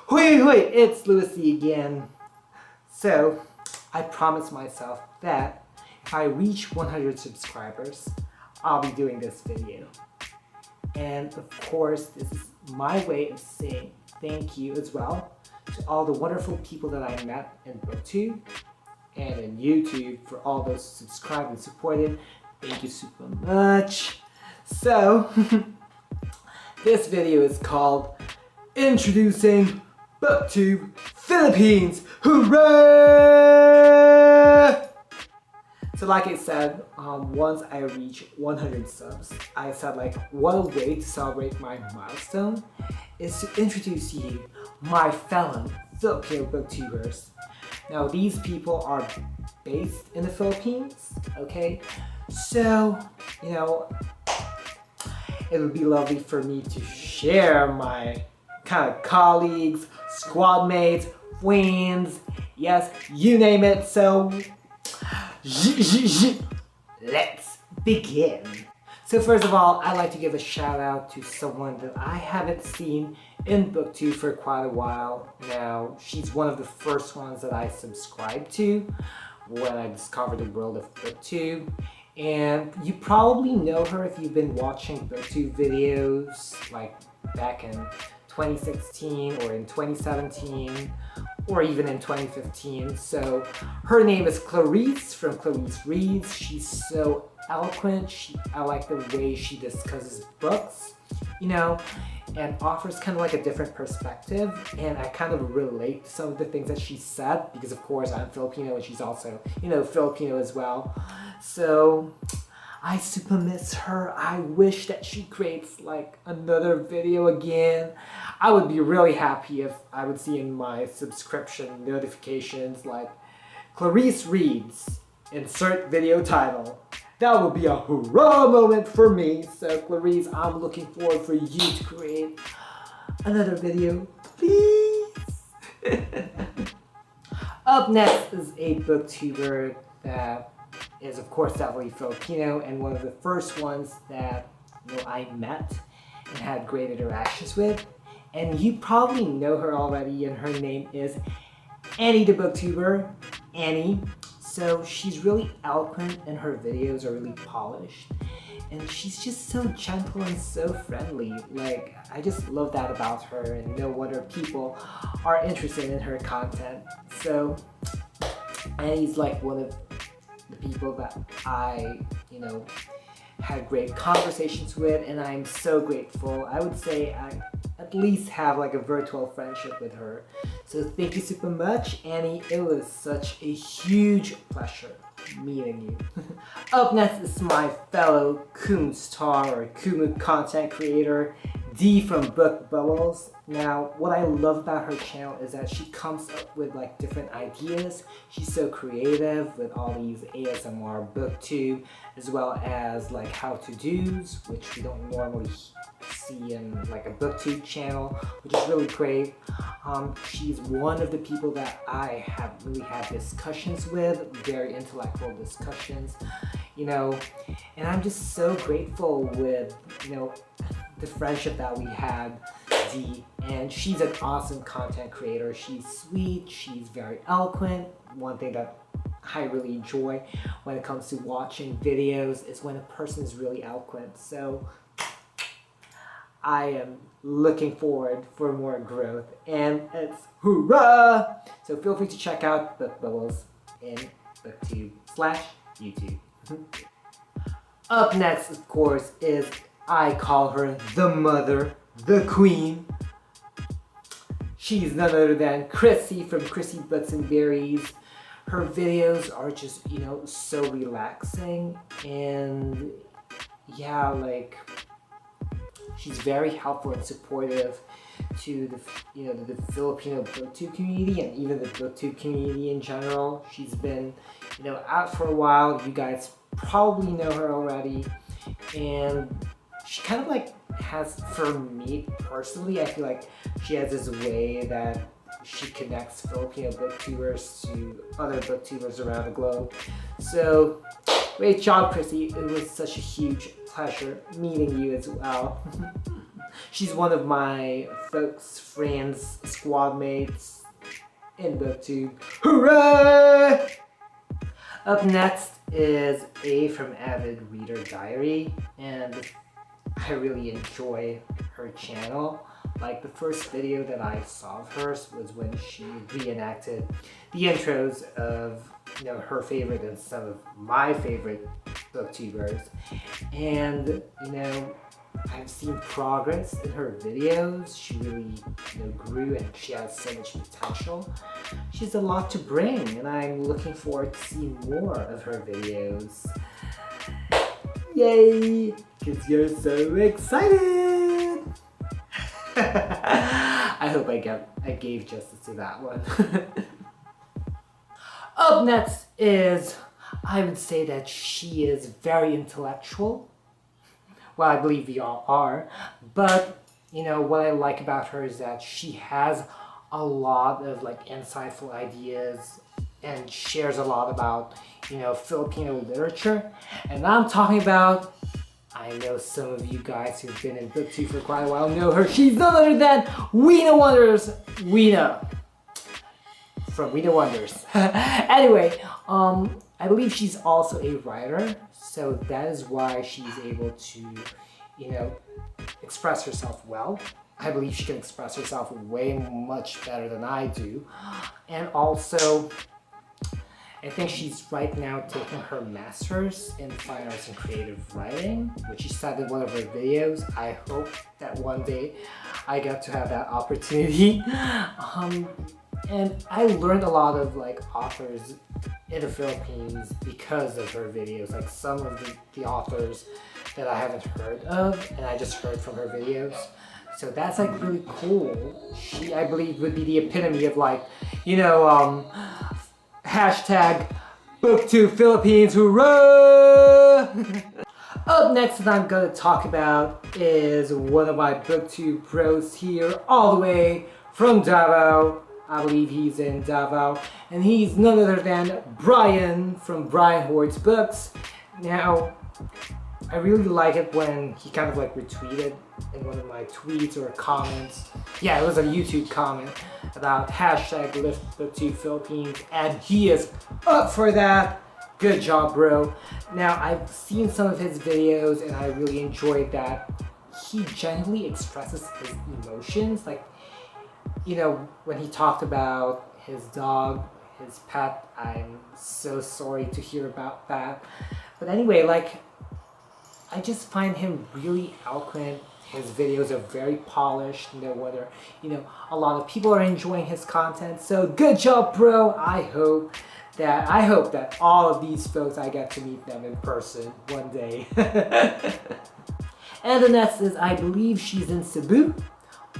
Hoi, it's louisity again. So, I promised myself that if I reach 100 subscribers, I'll be doing this video. And of course, this is my way of saying thank you as well to all the wonderful people that I met in BookTube and in YouTube for all those subscribed and supported. Thank you super much. So, this video is called Introducing BookTube Philippines! Hurrah! So like I said, once I reach 100 subs, I said like what a way to celebrate my milestone is to introduce you, my fellow Filipino BookTubers. Now these people are based in the Philippines, okay? So, you know, it would be lovely for me to share my kind of colleagues, squad mates, friends, yes, you name it. So, let's begin. So first of all, I'd like to give a shout out to someone that I haven't seen in BookTube for quite a while now. She's one of the first ones that I subscribed to when I discovered the world of BookTube. And you probably know her if you've been watching BookTube videos like back in 2016 or in 2017 or even in 2015. So her name is Clarisse from ClarisseReads. She's so eloquent. I like the way she discusses books, you know, and offers kind of like a different perspective. And I kind of relate to some of the things that she said because of course I'm Filipino and she's also, you know, Filipino as well. So I super miss her. I wish that she creates like another video again. I would be really happy if I would see in my subscription notifications like ClarisseReads, insert video title. That would be a hurrah moment for me. So Clarisse, I'm looking forward for you to create another video, please. Up next is a booktuber that is of course definitely Filipino and one of the first ones that I met and had great interactions with. And you probably know her already, and her name is Annie the BookTuber. Annie. So she's really eloquent and her videos are really polished. And she's just so gentle and so friendly. Like, I just love that about her, and no wonder people are interested in her content. So Annie's like one of the people that I, you know, had great conversations with, and I'm so grateful. I would say I at least have like a virtual friendship with her. So thank you super much, Annie. It was such a huge pleasure meeting you. Up next is my fellow Kumu star or Kumu content creator, D from BookBubblez. Now, what I love about her channel is that she comes up with like different ideas. She's so creative with all these ASMR BookTube, as well as like how-to-dos, which we don't normally see in like a BookTube channel, which is really great. She's one of the people that I have really had discussions with, very intellectual discussions, you know, and I'm just so grateful with, you know, the friendship that we had, D, and she's an awesome content creator. She's sweet, she's very eloquent. One thing that I really enjoy when it comes to watching videos is when a person is really eloquent. So I am looking forward for more growth, and it's hurrah! So feel free to check out BookBubblez in BookTube/YouTube. Up next, of course, is I call her the mother, the queen. She's none other than Chrissy from Chrissy BooksandBerries. Her videos are just, you know, so relaxing, and yeah, like she's very helpful and supportive to the, you know, the Filipino BookTube community and even the BookTube community in general. She's been, you know, out for a while. You guys probably know her already, and she kind of like has, for me personally, I feel like she has this way that she connects Filipino booktubers to other booktubers around the globe. So great job, Chrissy. It was such a huge pleasure meeting you as well. She's one of my folks, friends, squad mates in BookTube. Hurrah! Up next is A from Avid Reader Diary, and I really enjoy her channel. Like, the first video that I saw of hers was when she reenacted the intros of, you know, her favorite and some of my favorite BookTubers. And, you know, I've seen progress in her videos. She really, you know, grew, and she has so much potential. She has a lot to bring, and I'm looking forward to seeing more of her videos. Yay! Because you're so excited! I hope I gave justice to that one. Up next is, I would say that she is very intellectual. Well, I believe we all are. But, you know, what I like about her is that she has a lot of like insightful ideas and shares a lot about, you know, Filipino literature. And I'm talking about, I know some of you guys who've been in BookTube for quite a while know her. She's none other than Wina from Wina Wonders. Anyway, I believe she's also a writer, so that is why she's able to, you know, express herself well. I believe she can express herself way much better than I do. And also, I think she's right now taking her master's in fine arts and creative writing, which she said in one of her videos. I hope that one day I get to have that opportunity. And I learned a lot of like authors in the Philippines because of her videos. Like some of the authors that I haven't heard of, and I just heard from her videos. So that's like really cool. She, I believe, would be the epitome of like, you know, hashtag BookTube Philippines, hurrah! Up next that I'm gonna talk about is one of my BookTube pros here, all the way from Davao. I believe he's in Davao, and he's none other than Bryan from Bryan Hoards Books. Now, I really like it when he kind of like retweeted in one of my tweets or comments. Yeah, it was a YouTube comment about hashtag lift BookTube Philippines, and he is up for that. Good job, bro. Now, I've seen some of his videos and I really enjoyed that he genuinely expresses his emotions. Like, you know, when he talked about his dog, his pet, I'm so sorry to hear about that. But anyway, like, I just find him really eloquent. His videos are very polished, you know, whether, you know, a lot of people are enjoying his content. So good job, bro. I hope that all of these folks, I get to meet them in person one day. And the next is, I believe she's in Cebu.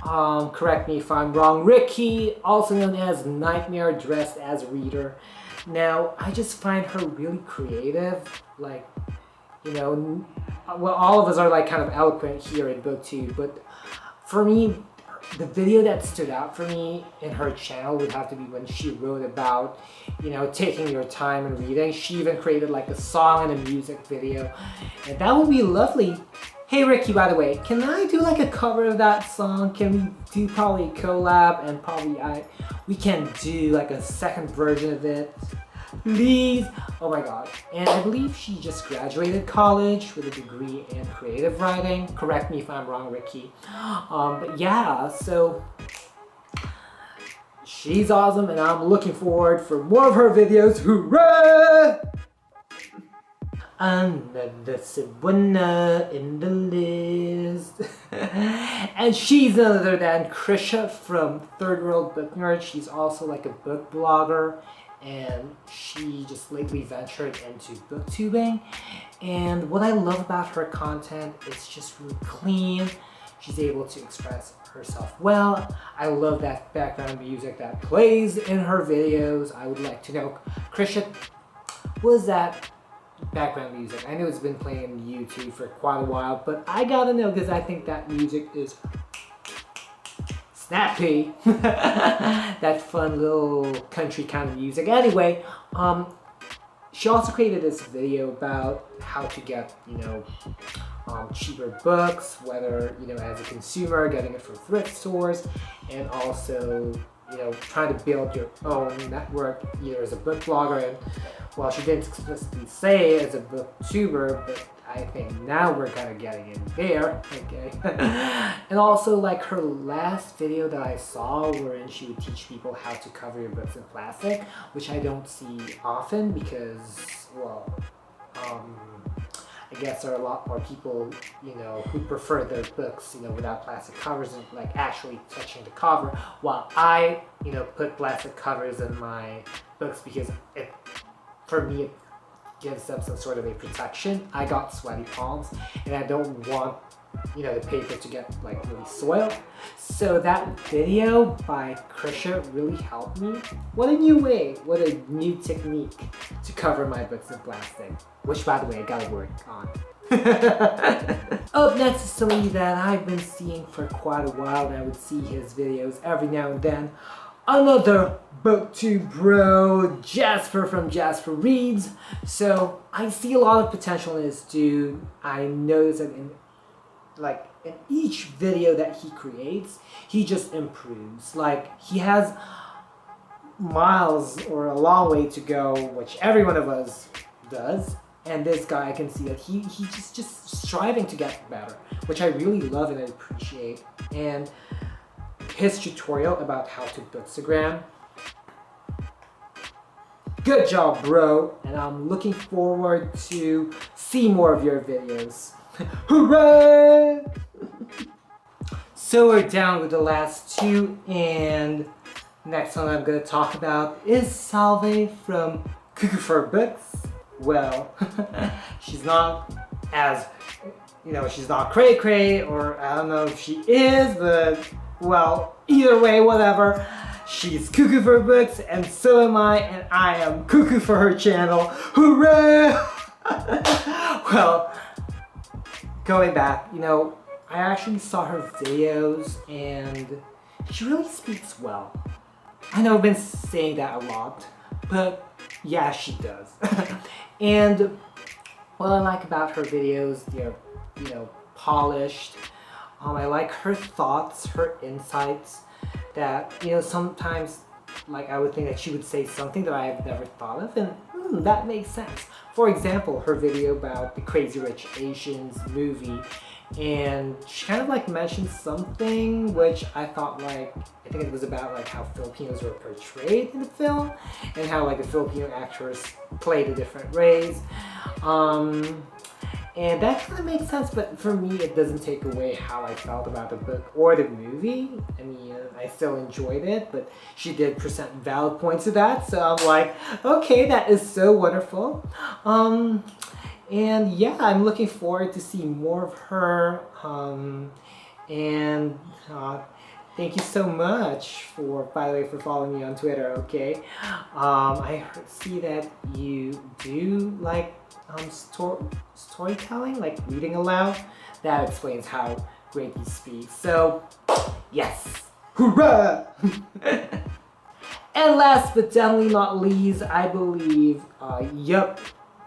Correct me if I'm wrong. Rikki, also known as Nightmare Dressed as Reader. Now, I just find her really creative. Like, you know, well, all of us are like kind of eloquent here in BookTube, but for me, the video that stood out for me in her channel would have to be when she wrote about, you know, taking your time and reading. She even created like a song and a music video, and that would be lovely. Hey Rikki, by the way, can I do like a cover of that song? Can we do probably a collab, and probably we can do like a second version of it? Please. Oh my god. And I believe she just graduated college with a degree in creative writing. Correct me if I'm wrong, Rikki. But yeah, so she's awesome, and I'm looking forward for more of her videos. Hurrah! Another Wina in the list. And she's none other than Krisha from Third World Booknerd. She's also like a book blogger, and she just lately ventured into booktubing. And what I love about her content is just really clean. She's able to express herself well. I love that background music that plays in her videos. I would like to know, Krisha, was that background music? I know it's been playing on YouTube for quite a while, but I gotta know because I think that music is snappy. That fun little country kind of music. Anyway, she also created this video about how to get, you know, cheaper books, whether, you know, as a consumer, getting it from thrift stores, and also, you know, trying to build your own network, either as a book blogger, and, well, she didn't explicitly say as a booktuber, but I think now we're kind of getting in there, okay? And also, like, her last video that I saw wherein she would teach people how to cover your books in plastic, which I don't see often because, well, I guess there are a lot more people, you know, who prefer their books, you know, without plastic covers and like actually touching the cover, while I, you know, put plastic covers in my books because it, for me, it gives them some sort of a protection. I got sweaty palms and I don't want, you know, the paper to get like really soiled. So that video by Krisha really helped me. What a new way, what a new technique to cover my books in plastic, which by the way I gotta work on. Up next is somebody that I've been seeing for quite a while, and I would see his videos every now and then. Another BookTube bro, Jazper from JazperReads. So I see a lot of potential in this dude. I notice that in each video that he creates, he just improves. Like, he has miles or a long way to go, which every one of us does. And this guy, I can see that he's just striving to get better, which I really love and I appreciate. And his tutorial about how to bookstagram, good job, bro. And I'm looking forward to see more of your videos. Hurrah! So we're down with the last two, and next one I'm going to talk about is Salve from Cuckoo for Books. Well, she's not as, you know, she's not cray-cray, or I don't know if she is, but, well, either way, whatever. She's Cuckoo for Books, and so am I, and I am Cuckoo for her channel. Hooray! Well, going back, you know, I actually saw her videos, and she really speaks well. I know I've been saying that a lot, but yeah, she does. And what I like about her videos, they're, you know, polished. I like her thoughts, her insights that, you know, sometimes, like, I would think that she would say something that I have never thought of, and that makes sense. For example, her video about the Crazy Rich Asians movie, and she kind of like mentioned something which I thought, like, I think it was about like how Filipinos were portrayed in the film and how like the Filipino actors played the different ways. And that kind of makes sense, but for me it doesn't take away how I felt about the book or the movie. I mean, I still enjoyed it, but she did present valid points to that, so I'm like, okay, that is so wonderful. And yeah, I'm looking forward to see more of her. Thank you so much for, by the way, for following me on Twitter, okay? I see that you do like storytelling, like reading aloud. That explains how great you speak. So, yes, hurrah! And last but definitely not least, I believe,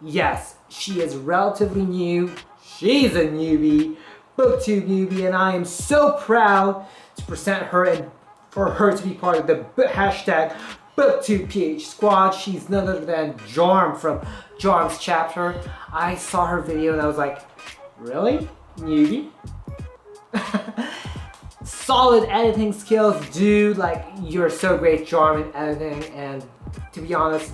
yes, she is relatively new. She's a newbie, BookTube newbie, and I am so proud to present her and for her to be part of the hashtag BookTubePH squad. She's none other than Jarm from Jarm's chapter. I saw her video and I was like, really? Newbie? Solid editing skills, dude. Like, you're so great, Jarm, in editing. And to be honest,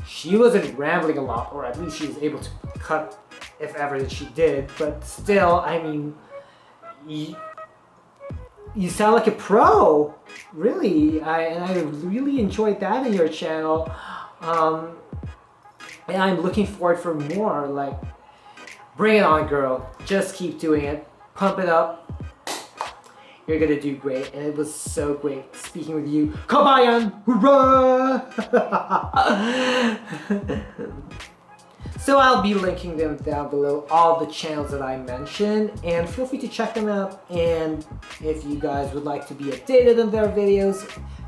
she wasn't rambling a lot, or at least she was able to cut if ever that she did. But still, I mean, you sound like a pro, really. And I really enjoyed that in your channel. And I'm looking forward for more. Like, bring it on, girl. Just keep doing it. Pump it up. You're gonna do great, and it was so great speaking with you. Kabayan! Hurrah! So I'll be linking them down below, all the channels that I mentioned, and feel free to check them out. And if you guys would like to be updated on their videos,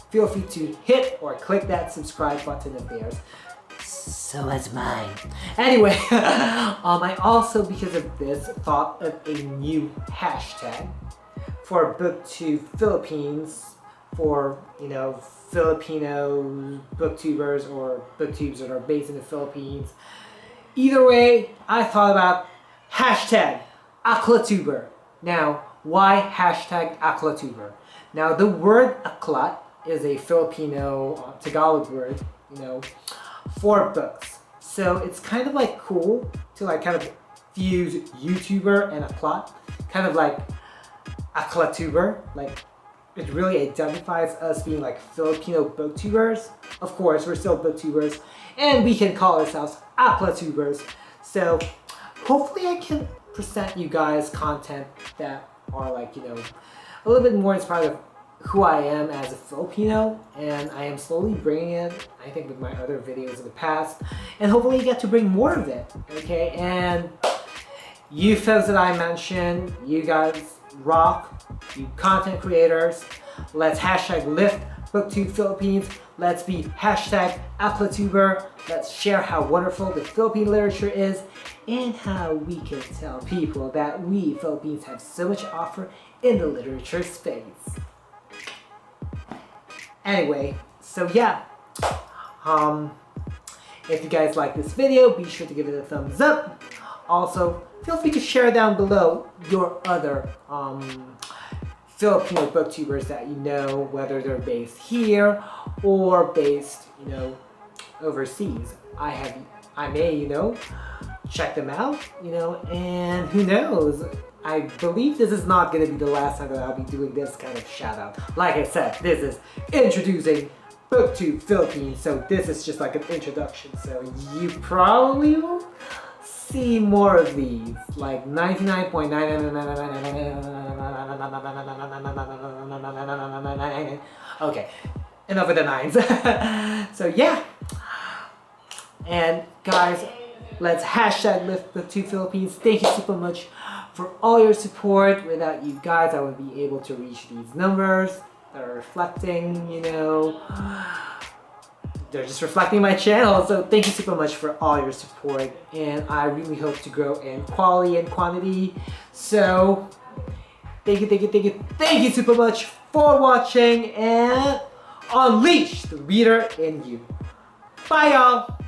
feel free to hit or click that subscribe button of theirs. So was mine. Anyway, I also, because of this, thought of a new hashtag for BookTube Philippines, for, you know, Filipino booktubers or booktubes that are based in the Philippines. Either way, I thought about hashtag Aklatuber. Now, why hashtag Aklatuber? Now, the word aklat is a Filipino Tagalog word, you know, for books. So it's kind of like cool to like kind of fuse YouTuber and aklat, kind of like Aklatuber, like it really identifies us being like Filipino booktubers. Of course, we're still booktubers, and we can call ourselves Aklatubers. So hopefully I can present you guys content that are like, you know, a little bit more inspired of who I am as a Filipino, and I am slowly bringing it, I think, with my other videos in the past, and hopefully you get to bring more of it, okay? And you folks that I mentioned, you guys rock, you content creators. Let's hashtag lift BookTube Philippines. Let's be hashtag Aklatuber. Let's share how wonderful the Philippine literature is and how we can tell people that we Philippines have so much to offer in the literature space. Anyway, so yeah, if you guys like this video, be sure to give it a thumbs up. Also, feel free to share down below your other Filipino booktubers that you know, whether they're based here or based, you know, overseas. I may, you know, check them out, you know, and who knows? I believe this is not going to be the last time that I'll be doing this kind of shout out. Like I said, this is introducing BookTube Philippines, so this is just like an introduction. So you probably will see more of these, like 99.999. Okay, enough of the nines. So yeah, and guys, let's hashtag lift BookTube Philippines. Thank you super much for all your support. Without you guys, I wouldn't be able to reach these numbers that are reflecting, you know, they're just reflecting my channel. So thank you super much for all your support, and I really hope to grow in quality and quantity. So thank you super much for watching, and unleash the reader in you. Bye y'all.